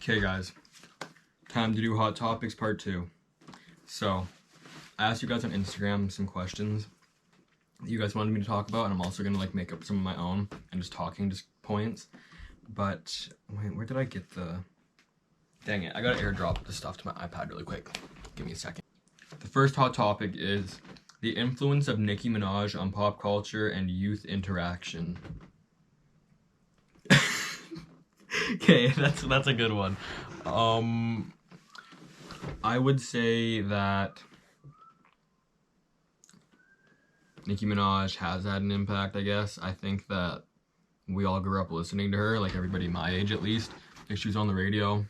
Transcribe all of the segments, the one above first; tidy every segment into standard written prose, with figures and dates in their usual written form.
Okay guys, time to do Hot Topics Part 2. So, I asked you guys on Instagram some questions that you guys wanted me to talk about, and I'm also gonna make up some of my own and just points. But, wait, where did I get the... Dang it, I gotta airdrop the stuff to my iPad really quick. Give me a second. The first hot topic is the influence of Nicki Minaj on pop culture and youth interaction. Okay, that's a good one. I would say that Nicki Minaj has had an impact, I guess. I think that we all grew up listening to her, like everybody my age at least. Like, she was on the radio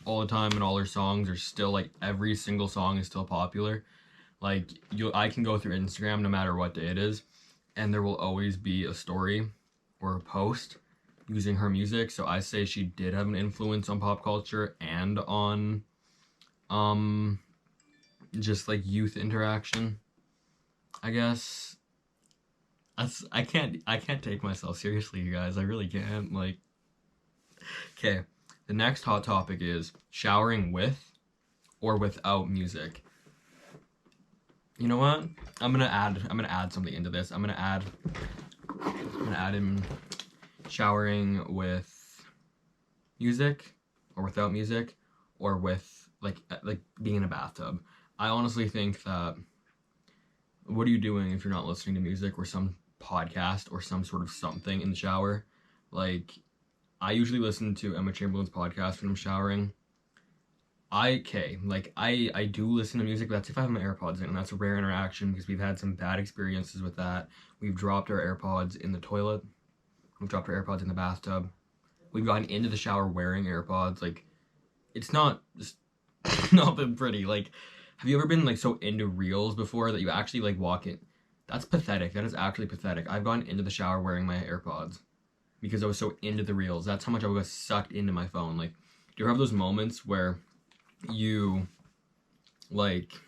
all the time, and all her songs are still, like, every single song is still popular. Like, I can go through Instagram no matter what day it is, and there will always be a story or a post using her music. So I say she did have an influence on pop culture and on just like youth interaction, I guess. I can't take myself seriously, you guys. I really can't. Like, okay, the next hot topic is showering with or without music. You know what? I'm gonna add something into this. I'm gonna add in showering with music or without music, or with like being in a bathtub. I honestly think that, what are you doing if you're not listening to music or some podcast or some sort of something in the shower? Like, I usually listen to Emma Chamberlain's podcast when I'm showering. I do listen to music, but that's if I have my AirPods in, and that's a rare interaction because we've had some bad experiences with that. We've dropped our AirPods in the toilet. We've dropped our AirPods in the bathtub. We've gotten into the shower wearing AirPods. Like, it's not been pretty. Like, have you ever been like so into reels before that you actually like walk in? That's pathetic. That is actually pathetic. I've gone into the shower wearing my AirPods because I was so into the reels. That's how much I was sucked into my phone. Like, do you have those moments where you're watching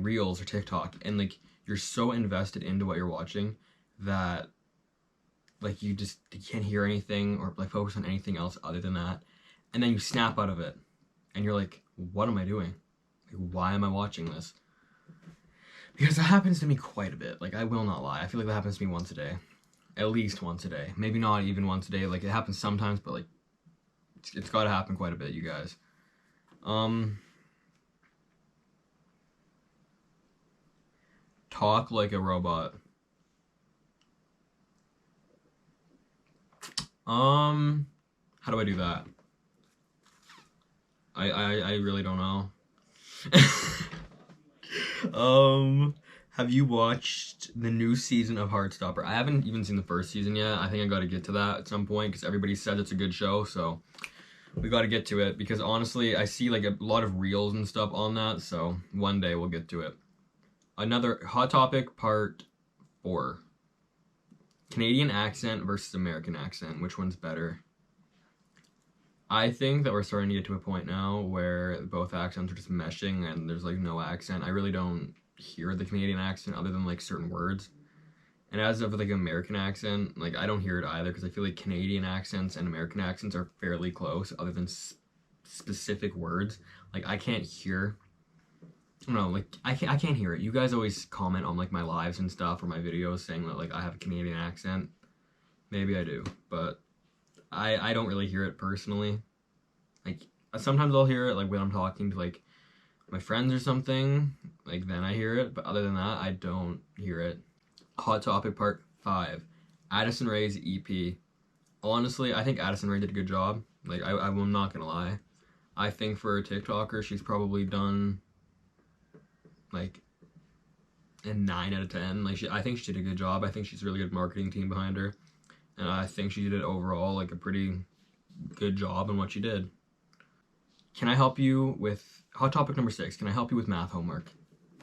reels or TikTok and like you're so invested into what you're watching that like you can't hear anything or like focus on anything else other than that, and then you snap out of it and you're like, what am I doing? Like, why am I watching this? Because that happens to me quite a bit. Like, I will not lie, I feel like that happens to me once a day, at least once a day, maybe not even once a day. Like, it happens sometimes, but like it's got to happen quite a bit, you guys. Talk like a robot. How do I do that? I really don't know. Have you watched the new season of Heartstopper? I haven't even seen the first season yet. I think I gotta get to that at some point because everybody says it's a good show, so we gotta get to it because honestly, I see like a lot of reels and stuff on that, so one day we'll get to it. Another hot topic, part 4. Canadian accent versus American accent. Which one's better? I think that we're starting to get to a point now where both accents are just meshing and there's like no accent. I really don't hear the Canadian accent other than like certain words. And as of like American accent, like I don't hear it either because I feel like Canadian accents and American accents are fairly close other than specific words. Like I can't hear, I don't know, like I can't hear it. You guys always comment on like my lives and stuff or my videos saying that like I have a Canadian accent. Maybe I do, but I don't really hear it personally. Like, sometimes I'll hear it, like, when I'm talking to, like, my friends or something, like, then I hear it, but other than that, I don't hear it. Hot topic part 5. Addison Rae's EP. Honestly, I think Addison Rae did a good job. Like, I'm not gonna lie. I think for a TikToker, she's probably done, like, a 9 out of 10. Like, I think she did a good job. I think she's a really good marketing team behind her. And I think she did overall like a pretty good job in what she did. Can I help you with hot topic number 6? Can I help you with math homework?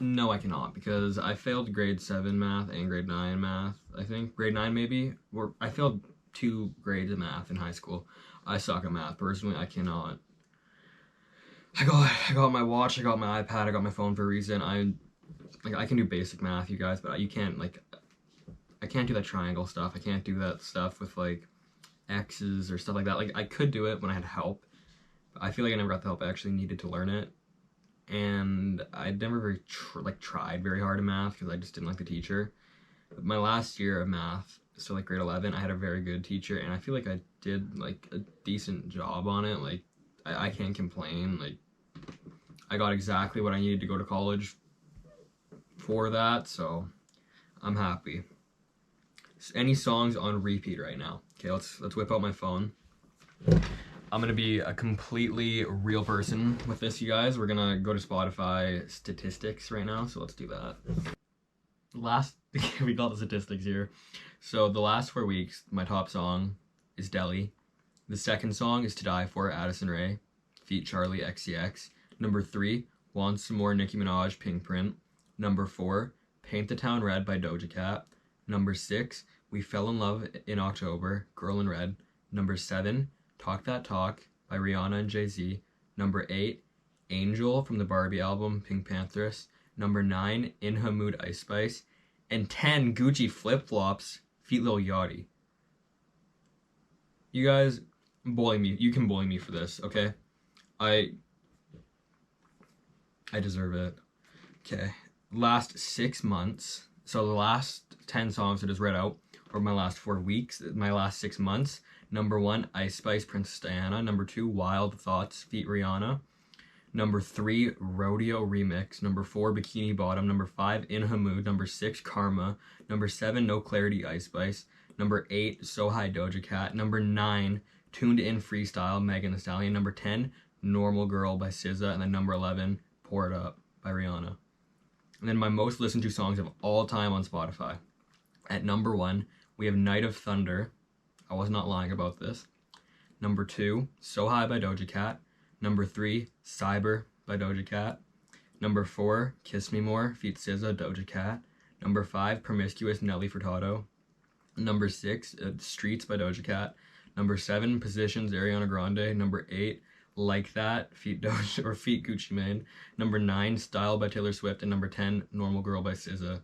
No, I cannot because I failed grade 7 math and grade 9 math. I think grade 9 maybe, or I failed 2 grades of math in high school. I suck at math personally. I cannot. I got my watch. I got my iPad. I got my phone for a reason. I can do basic math, you guys, but you can't like. I can't do that triangle stuff. I can't do that stuff with like X's or stuff like that. Like, I could do it when I had help. But I feel like I never got the help I actually needed to learn it. And I never very tried very hard in math because I just didn't like the teacher. But my last year of math, so like grade 11, I had a very good teacher, and I feel like I did like a decent job on it. Like, I can't complain. Like, I got exactly what I needed to go to college for that, so I'm happy. Any songs on repeat right now? Okay, let's whip out my phone. I'm gonna be a completely real person with this, you guys. We're gonna go to Spotify statistics right now, so let's do that. We got the statistics here. So the last 4 weeks, my top song is Deli. The second song is To Die For, Addison Rae, feat. Charli XCX. Number 3, Want Some More, Nicki Minaj, Pink Print. Number 4, Paint the Town Red by Doja Cat. Number 6, We Fell in Love in October, Girl in Red. Number 7, Talk That Talk by Rihanna and Jay-Z. Number 8, Angel from the Barbie album, Pink Panthers. Number 9, In Her Mood, Ice Spice. And 10, Gucci Flip Flops, feat. Lil Yachty. You guys, bully me. You can bully me for this, okay? I deserve it. Okay. Last 6 months. So the last 10 songs I just read out, or my last 4 weeks, my last 6 months. Number 1, Ice Spice, Princess Diana. Number 2, Wild Thoughts, feat. Rihanna. Number 3, Rodeo Remix. Number 4, Bikini Bottom. Number 5, In Her Mood. Number 6, Karma. Number 7, No Clarity, Ice Spice. Number 8, So High, Doja Cat. Number 9, Tuned In Freestyle, Megan Thee Stallion. Number 10, Normal Girl by SZA. And then number 11, Pour It Up by Rihanna. And then my most listened to songs of all time on Spotify. At number 1, we have Night of Thunder. I was not lying about this. Number 2, So High by Doja Cat. Number 3, Cyber by Doja Cat. Number 4, Kiss Me More, feat. SZA, Doja Cat. Number 5, Promiscuous, Nelly Furtado. Number 6, Streets by Doja Cat. Number 7, Positions, Ariana Grande. Number 8, Like That, feat. Gucci Mane. Number 9, Style by Taylor Swift. And number 10, Normal Girl by SZA.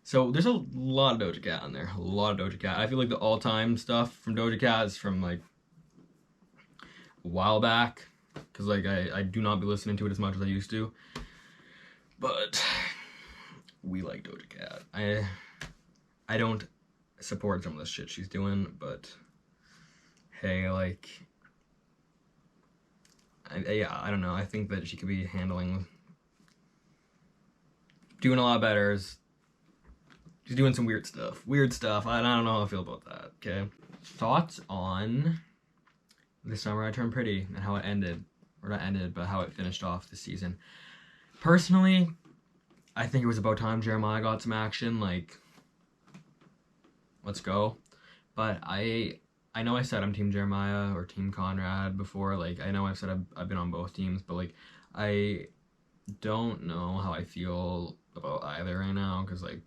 So there's a lot of Doja Cat on there. A lot of Doja Cat. I feel like the all-time stuff from Doja Cat is from like a while back, because like I do not be listening to it as much as I used to. But we like Doja Cat. I don't support some of the shit she's doing, but hey, like, I don't know. I think that she could be doing a lot better. She's doing some weird stuff. I don't know how I feel about that, okay? Thoughts on This Summer I Turned Pretty and how it ended. Or not ended, but how it finished off the season. Personally, I think it was about time Jeremiah got some action. Like, let's go. But I know I said I'm Team Jeremiah or Team Conrad before. Like, I know I've said I've been on both teams, but like, I don't know how I feel about either right now, because like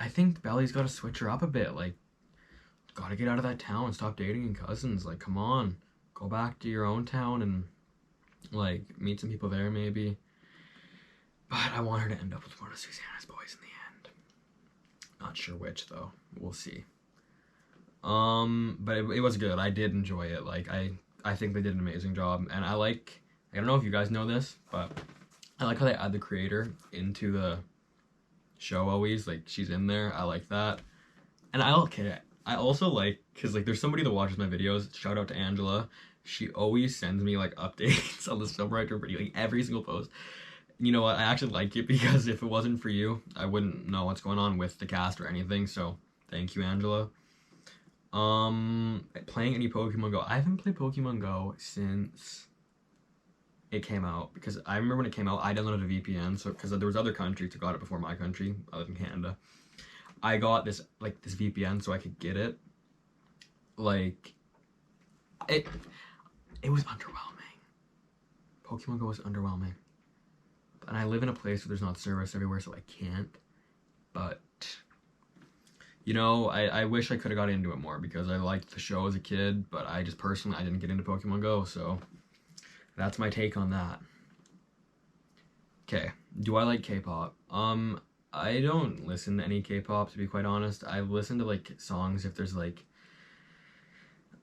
I think Belly's got to switch her up a bit. Like, gotta get out of that town and stop dating in Cousins. Like, come on, go back to your own town and like meet some people there maybe. But I want her to end up with one of Susanna's boys in the end. Not sure which though. We'll see. But it was good. I did enjoy it. Like, I think they did an amazing job, and I don't know if you guys know this, but I like how they add the creator into the show always. Like, she's in there. I like that. And I also like, because like there's somebody that watches my videos. Shout out to Angela. She always sends me like updates on the Summer I Turned Pretty, like every single post. You know what? I actually like it, because if it wasn't for you, I wouldn't know what's going on with the cast or anything. So thank you, Angela. Playing any Pokemon Go? I haven't played Pokemon Go since it came out, because I remember when it came out, I downloaded a VPN, so because there was other countries who got it before my country, other than Canada. I got this VPN so I could get it. Like, it was underwhelming. Pokemon Go was underwhelming. And I live in a place where there's not service everywhere, so I can't. But, you know, I wish I could have got into it more, because I liked the show as a kid, but I just personally, I didn't get into Pokemon Go, so that's my take on that. Okay, do I like K-pop? I don't listen to any K-pop, to be quite honest. I listen to like songs if there's like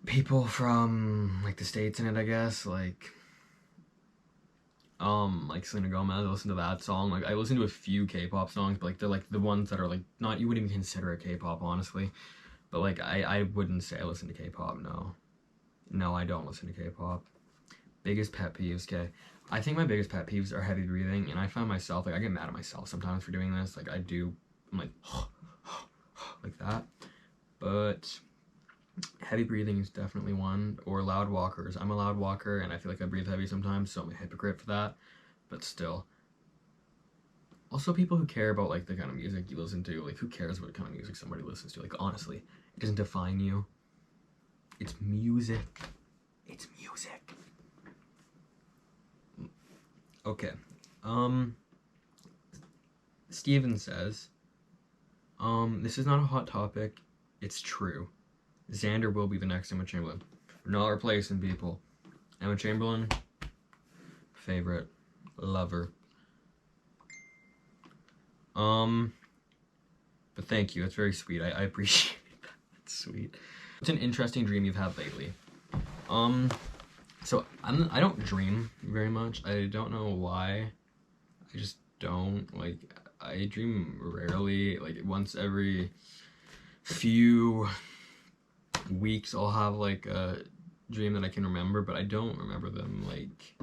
people from like the States in it, I guess, like Selena Gomez. I listen to that song. Like I listen to a few K-pop songs, but like they're like the ones that are like not, you wouldn't even consider it K-pop, honestly. But like I wouldn't say I listen to K-pop. No, I don't listen to K-pop. Biggest pet peeves, okay. I think my biggest pet peeves are heavy breathing, and I find myself, like, I get mad at myself sometimes for doing this. Like, I'm like, like that. But heavy breathing is definitely one, or loud walkers. I'm a loud walker, and I feel like I breathe heavy sometimes, so I'm a hypocrite for that. But still. Also, people who care about, like, the kind of music you listen to. Like, who cares what kind of music somebody listens to? Like, honestly, it doesn't define you. It's music. It's music. Okay. Steven says, this is not a hot topic. It's true. Xander will be the next Emma Chamberlain. We're not replacing people. Emma Chamberlain, favorite, lover. But thank you. That's very sweet. I appreciate that. That's sweet. It's an interesting dream you've had lately. So I don't dream very much. I don't know why. I just don't. Like, I dream rarely. Like, once every few weeks I'll have like a dream that I can remember, but I don't remember them. Like,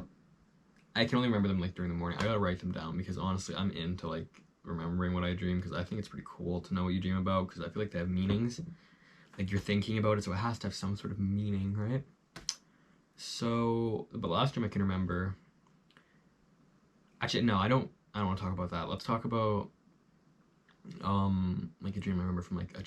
I can only remember them like during the morning. I gotta write them down because honestly I'm into like remembering what I dream, because I think it's pretty cool to know what you dream about, because I feel like they have meanings. Like, you're thinking about it, so it has to have some sort of meaning, right? So, but last dream I can remember. Actually, no, I don't want to talk about that. Let's talk about like a dream I remember from like my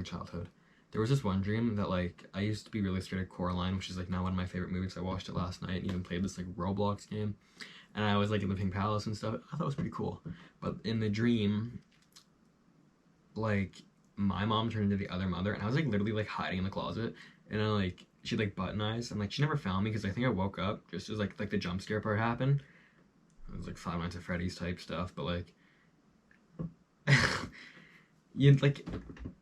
childhood. There was this one dream that, like, I used to be really scared of Coraline, which is like now one of my favorite movies. I watched it last night and even played this like Roblox game, and I was like in the Pink Palace and stuff. I thought it was pretty cool. But in the dream, like, my mom turned into the other mother, and I was like literally like hiding in the closet, and I like, she had like button eyes, and like she never found me because I think I woke up just as like the jump scare part happened. It was like Five Nights at Freddy's type stuff, but like you like,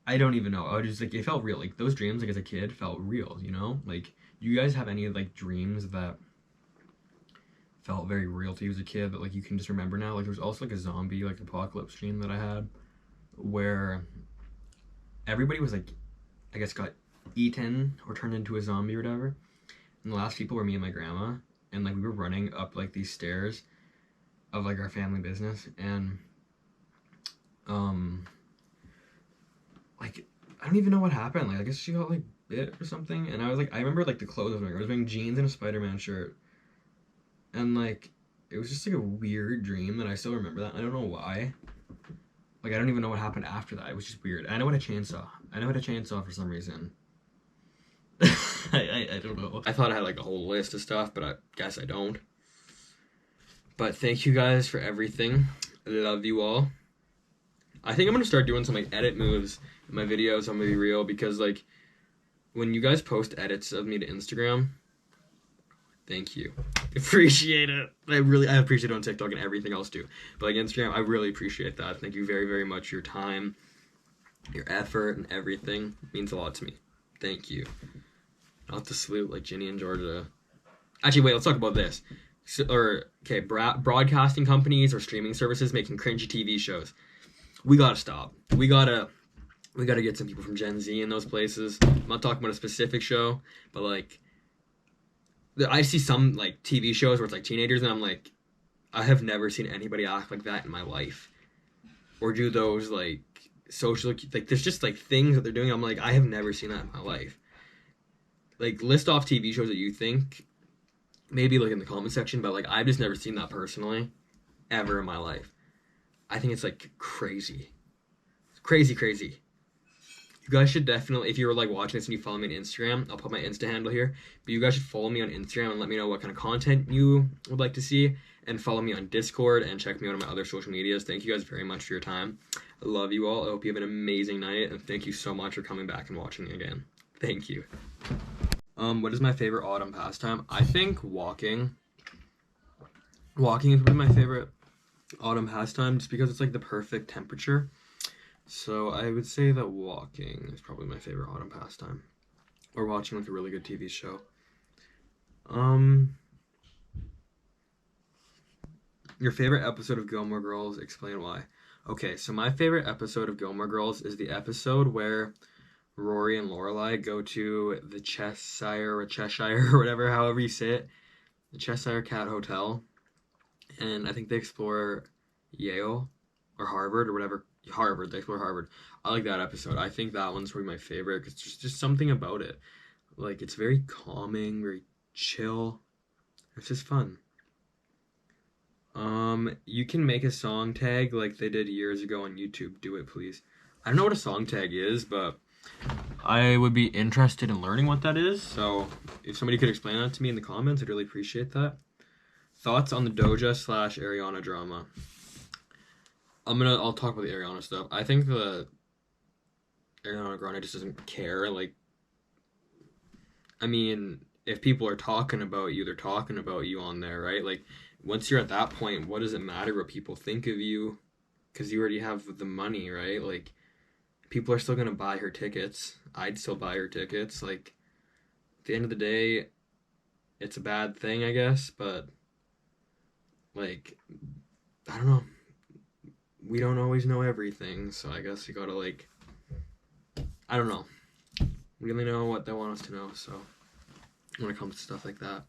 I don't even know. I was just like, it felt real. Like, those dreams, like as a kid, felt real. You know, like, do you guys have any like dreams that felt very real to you as a kid that like you can just remember now? Like, there was also like a zombie like apocalypse dream that I had where everybody was like, I guess, got eaten or turned into a zombie or whatever, and the last people were me and my grandma, and like we were running up like these stairs of like our family business, and like, I don't even know what happened. Like, I guess she got like bit or something, and I was like, I remember like the clothes I was wearing. I was wearing jeans and a Spider-Man shirt, and like, it was just like a weird dream that I still remember that. I don't know why. Like, I don't even know what happened after that. It was just weird. I know what a chainsaw. I know what a chainsaw for some reason. I don't know. I thought I had like a whole list of stuff, but I guess I don't. But thank you guys for everything. I love you all. I think I'm gonna start doing some like edit moves in my videos. I'm gonna be real, because like when you guys post edits of me to Instagram, thank you. Appreciate it. I appreciate it on TikTok and everything else too. But like Instagram, I really appreciate that. Thank you very, very much. Your time, your effort, and everything means a lot to me. Thank you. Not to salute like Ginny and Georgia. Actually, wait, let's talk about this. Broadcasting companies or streaming services making cringy TV shows. We gotta stop. We gotta get some people from Gen Z in those places. I'm not talking about a specific show, but like, I see some like TV shows where it's like teenagers, and I'm like, I have never seen anybody act like that in my life, or do those like social, like, there's just like things that they're doing. I'm like, I have never seen that in my life. Like, list off TV shows that you think, maybe like in the comment section, but like, I've just never seen that personally ever in my life. I think it's like crazy. It's crazy. You guys should definitely, if you're like watching this and you follow me on Instagram, I'll put my Insta handle here, but you guys should follow me on Instagram and let me know what kind of content you would like to see, and follow me on Discord and check me out on my other social medias. Thank you guys very much for your time. I love you all. I hope you have an amazing night, and thank you so much for coming back and watching again. Thank you. What is my favorite autumn pastime? I think walking. Walking is probably my favorite autumn pastime, just because it's like the perfect temperature. So I would say that walking is probably my favorite autumn pastime. or watching like a really good TV show. Um, your favorite episode of Gilmore Girls, explain why. Okay, so my favorite episode of Gilmore Girls is the episode where Rory and Lorelai go to the Cheshire or whatever, however you say it, the Cheshire Cat Hotel, and I think they explore Yale or Harvard or whatever. Harvard, they explore Harvard. I like that episode. I think that one's probably my favorite because there's just something about it. Like, it's very calming, very chill. It's just fun. You can make a song tag like they did years ago on YouTube. Do it, please. I don't know what a song tag is, but I would be interested in learning what that is. So if somebody could explain that to me in the comments, I'd really appreciate that. Thoughts on the Doja / Ariana drama? I'll talk about the Ariana stuff. I think the Ariana Grande just doesn't care. Like, I mean, if people are talking about you, they're talking about you on there, right? Like, once you're at that point, what does it matter what people think of you? Because you already have the money, right? Like, people are still gonna buy her tickets. I'd still buy her tickets. Like, at the end of the day, it's a bad thing, I guess, but, like, I don't know. We don't always know everything, so I guess you gotta, like, I don't know. We only know what they want us to know, so when it comes to stuff like that.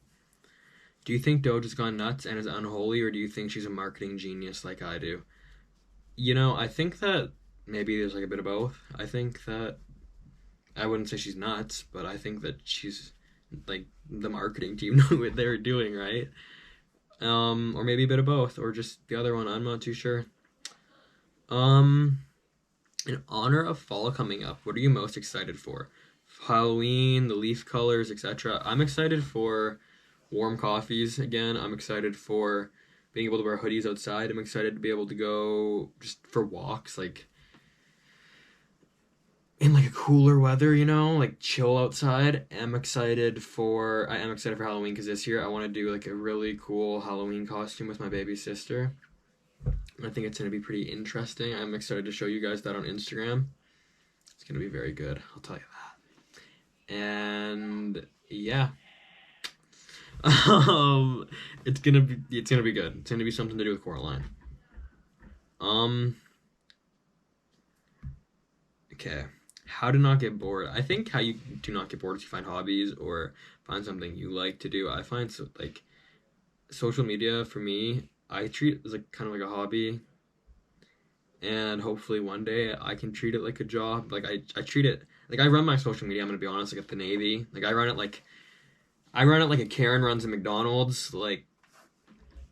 Do you think Doja's gone nuts and is unholy, or do you think she's a marketing genius like I do? You know, I think that maybe there's like a bit of both. I think that I wouldn't say she's nuts, but I think that she's like the marketing team know what they're doing, right? Or maybe a bit of both, or just the other one. I'm not too sure. In honor of fall coming up, what are you most excited for? Halloween, the leaf colors, etc. I'm excited for warm coffees again. I'm excited for being able to wear hoodies outside. I'm excited to be able to go just for walks, like in like a cooler weather, you know, like chill outside. I am excited for Halloween because this year I want to do like a really cool Halloween costume with my baby sister. I think it's going to be pretty interesting. I'm excited to show you guys that on Instagram. It's going to be very good, I'll tell you that. And yeah. It's gonna be good. It's gonna be something to do with Coraline. Okay. How to not get bored. I think how you do not get bored is you find hobbies or find something you like to do. I find like social media for me, I treat it as like kind of like a hobby, and hopefully one day I can treat it like a job. Like I treat it like I run my social media. I'm gonna be honest, like at the Navy. Like I run it like a Karen runs a McDonald's. Like,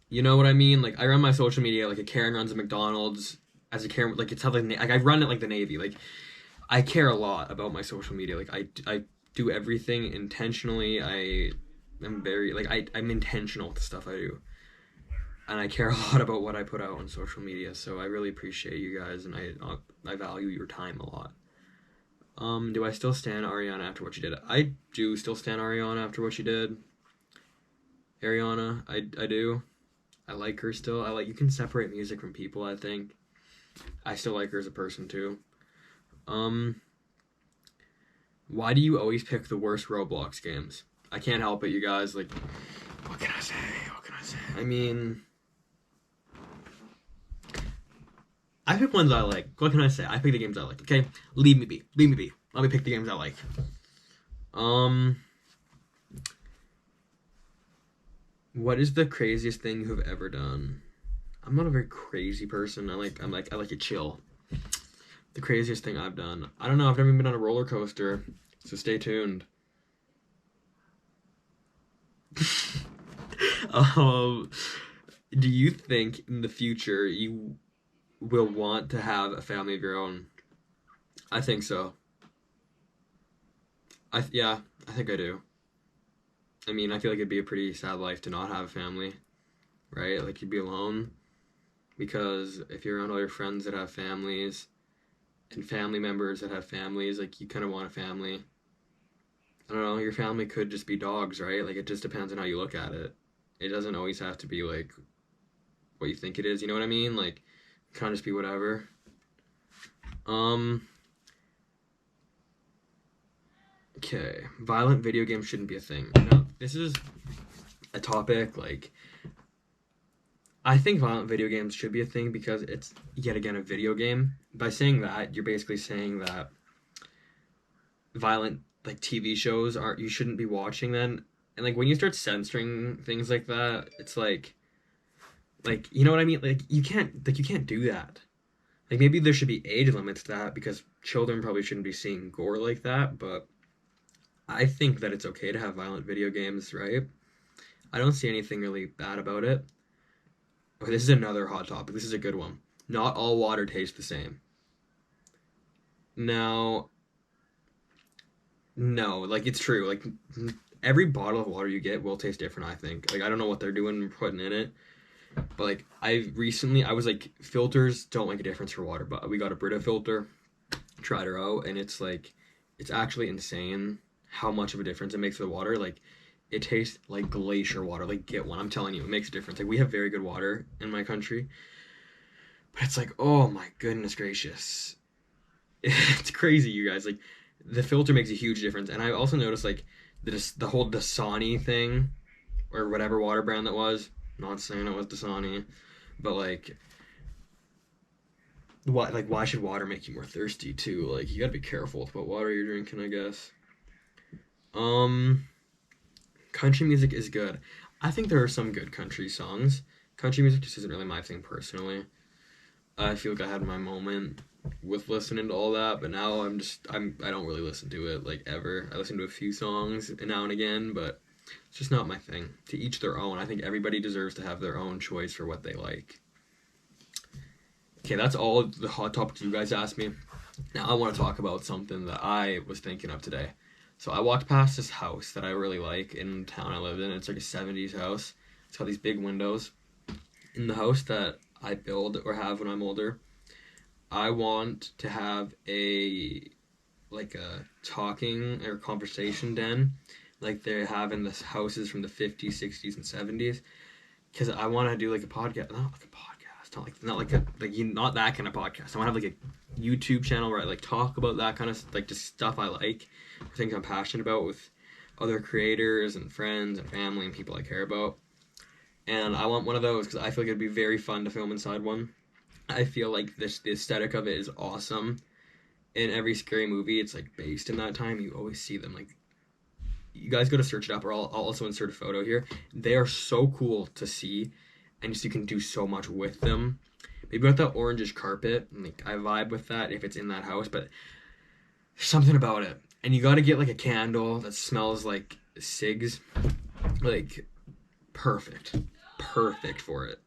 you know what I mean? Like I run my social media like a Karen runs a McDonald's as a Karen. Like it's how like I run it like the Navy. Like I care a lot about my social media. Like I do everything intentionally. I am very like I'm intentional with the stuff I do, and I care a lot about what I put out on social media. So I really appreciate you guys, and I value your time a lot. Do I still stan Ariana after what she did? I do still stan Ariana after what she did. Ariana, I do. I like her still. You can separate music from people, I think. I still like her as a person too. Why do you always pick the worst Roblox games? I can't help it, you guys. Like, what can I say? I mean, I pick ones I like. What can I say? I pick the games I like, okay? Leave me be. Let me pick the games I like. What is the craziest thing you have ever done? I'm not a very crazy person. I like to chill. The craziest thing I've done. I don't know. I've never been on a roller coaster, so stay tuned. Do you think in the future you will want to have a family of your own? I think so. I think I do. I mean, I feel like it'd be a pretty sad life to not have a family, right? Like you'd be alone, because if you're around all your friends that have families and family members that have families, like you kind of want a family. I don't know, your family could just be dogs, right? Like it just depends on how you look at it. It doesn't always have to be like what you think it is, you know what I mean? Like it can just be whatever. Okay, violent video games shouldn't be a thing. Now, this is a topic, like, I think violent video games should be a thing because it's, yet again, a video game. By saying that, you're basically saying that violent, like, TV shows you shouldn't be watching then. And, like, when you start censoring things like that, it's like, you know what I mean? Like, you can't do that. Like, maybe there should be age limits to that because children probably shouldn't be seeing gore like that, but I think that it's okay to have violent video games, right? I don't see anything really bad about it. Okay, this is another hot topic. This is a good one. Not all water tastes the same. Now, no, like, it's true. Like, every bottle of water you get will taste different, I think. Like, I don't know what they're doing putting in it. But, like, I was like, filters don't make a difference for water. But we got a Brita filter, tried her out, and it's, like, it's actually insane how much of a difference it makes for the water. Like, it tastes like glacier water. Like, get one. I'm telling you, it makes a difference. Like, we have very good water in my country. But it's like, oh my goodness gracious. It's crazy, you guys. Like, the filter makes a huge difference. And I also noticed, like, the whole Dasani thing, or whatever water brand that was. Not saying it was Dasani, but, like, why should water make you more thirsty, too? Like, you gotta be careful with what water you're drinking, I guess. Country music is good. I think there are some good country songs. Country music just isn't really my thing personally. I feel like I had my moment with listening to all that, but now I don't really listen to it, like, ever. I listen to a few songs now and again, but it's just not my thing. To each their own. I think everybody deserves to have their own choice for what they like. Okay, that's all the hot topics you guys asked me. Now I want to talk about something that I was thinking of today. So I walked past this house that I really like in the town I lived in. It's like a 70s house. It's got these big windows. In the house that I build or have when I'm older, I want to have a talking or conversation den like they have in the houses from the 50s, 60s, and 70s. Because I want to do like a podcast. Not that kind of podcast. I want to have like a YouTube channel where I like talk about that kind of like just stuff I like, things I'm passionate about with other creators and friends and family and people I care about. And I want one of those because I feel like it'd be very fun to film inside one. I feel like the aesthetic of it is awesome. In every scary movie, it's like based in that time. You always see them. Like, you guys go to search it up, or I'll also insert a photo here. They are so cool to see, and just you can do so much with them. Maybe with that orangish carpet, like I vibe with that if it's in that house, but there's something about it. And you got to get like a candle that smells like cigs, like perfect for it.